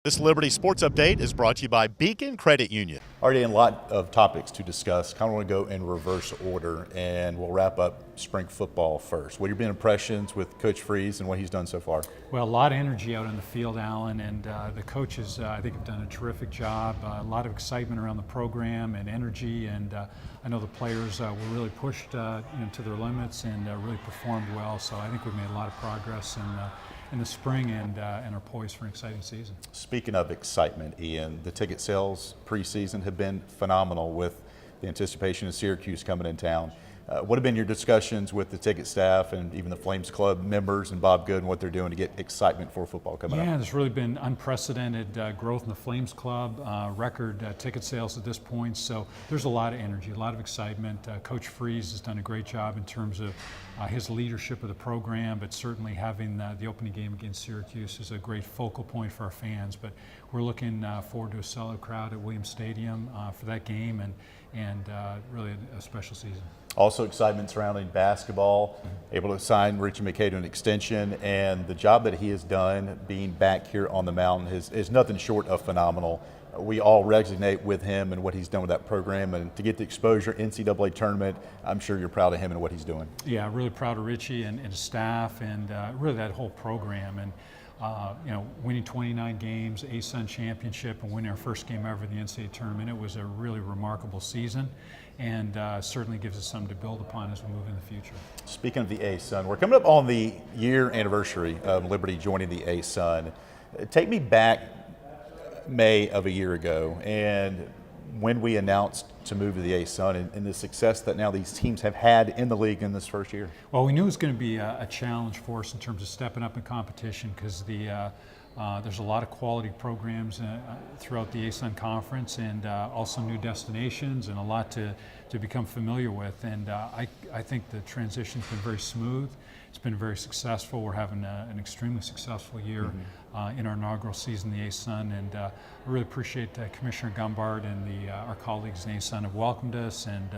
This Liberty Sports Update is brought to you by Beacon Credit Union. Already a lot of topics to discuss. Kind of want to go in reverse order, and we'll wrap up spring football first. What have your impressions with Coach Freeze and what he's done so far? Well, a lot of energy out in the field, Alan, and the coaches, I think, have done a terrific job. A lot of excitement around the program and energy, and I know the players were really pushed to their limits and really performed well. So I think we've made a lot of progress in the spring and are poised for an exciting season. Speaking of excitement, Ian, the ticket sales preseason have been phenomenal with the anticipation of Syracuse coming in town. What have been your discussions with the ticket staff and even the Flames Club members and Bob Good and what they're doing to get excitement for football coming up? Yeah, there's really been unprecedented growth in the Flames Club, record ticket sales at this point. So there's a lot of energy, a lot of excitement. Coach Freeze has done a great job in terms of his leadership of the program, but certainly having the opening game against Syracuse is a great focal point for our fans. But we're looking forward to a sellout crowd at Williams Stadium for that game and really a special season. Also excitement surrounding basketball, able to sign Richie McCaw to an extension, and the job that he has done being back here on the mountain is nothing short of phenomenal. We all resonate with him and what he's done with that program, and to get the exposure NCAA tournament, I'm sure you're proud of him and what he's doing. Yeah, really proud of Richie and his staff and really that whole program. And winning 29 games, ASUN championship, and winning our first game ever in the NCAA tournament, it was a really remarkable season, and certainly gives us something to build upon as we move in the future. Speaking of the ASUN, we're coming up on the year anniversary of Liberty joining the ASUN. Take me back May of a year ago, and when we announced to move to the ASUN and the success that now these teams have had in the league in this first year. Well, we knew it was going to be a challenge for us in terms of stepping up in competition because there's a lot of quality programs throughout the ASUN conference, and also new destinations and a lot to become familiar with. And I think the transition's been very smooth. It's been very successful. We're having an extremely successful year in our inaugural season, the ASUN, and I really appreciate Commissioner Gumbard and our colleagues in ASUN have welcomed us, and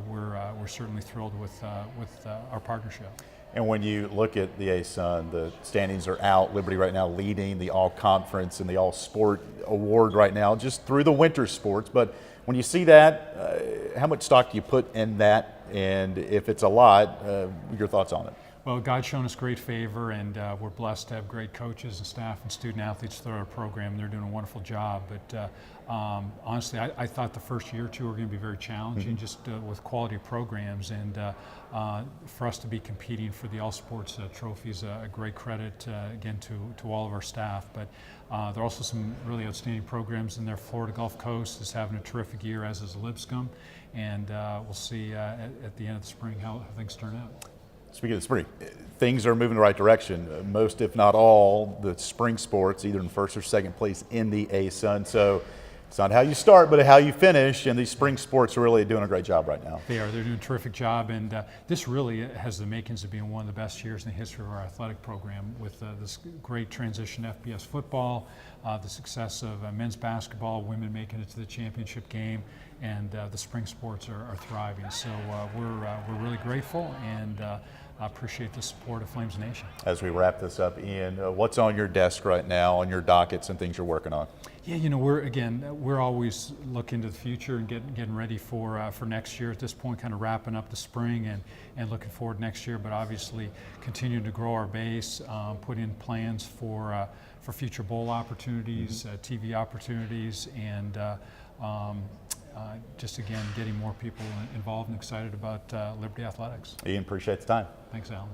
we're certainly thrilled with our partnership. And when you look at the ASUN, the standings are out. Liberty right now leading the All-Conference and the All-Sport Award right now, just through the winter sports. But when you see that, how much stock do you put in that? And if it's a lot, your thoughts on it? Well, God's shown us great favor, and we're blessed to have great coaches and staff and student athletes through our program. They're doing a wonderful job. But honestly, I thought the first year or two were going to be very challenging, just with quality programs. And for us to be competing for the All Sports trophy is a great credit, again, to all of our staff. But there are also some really outstanding programs in there. Florida Gulf Coast is having a terrific year, as is Lipscomb. And we'll see at the end of the spring how things turn out. Speaking of the spring, things are moving in the right direction. Most, if not all, the spring sports, either in first or second place in the ASUN. So it's not how you start, but how you finish. And these spring sports are really doing a great job right now. They're doing a terrific job. And this really has the makings of being one of the best years in the history of our athletic program, with this great transition to FBS football, the success of men's basketball, women making it to the championship game, and the spring sports are thriving. So we're really grateful, and I appreciate the support of Flames Nation. As we wrap this up, Ian, what's on your desk right now, on your dockets and things you're working on? Yeah, we're always looking to the future and getting ready for next year. At this point, kind of wrapping up the spring and looking forward next year. But obviously, continuing to grow our base, put in plans for future bowl opportunities, TV opportunities, and just again getting more people involved and excited about Liberty athletics. Ian, appreciate the time. Thanks, Alan.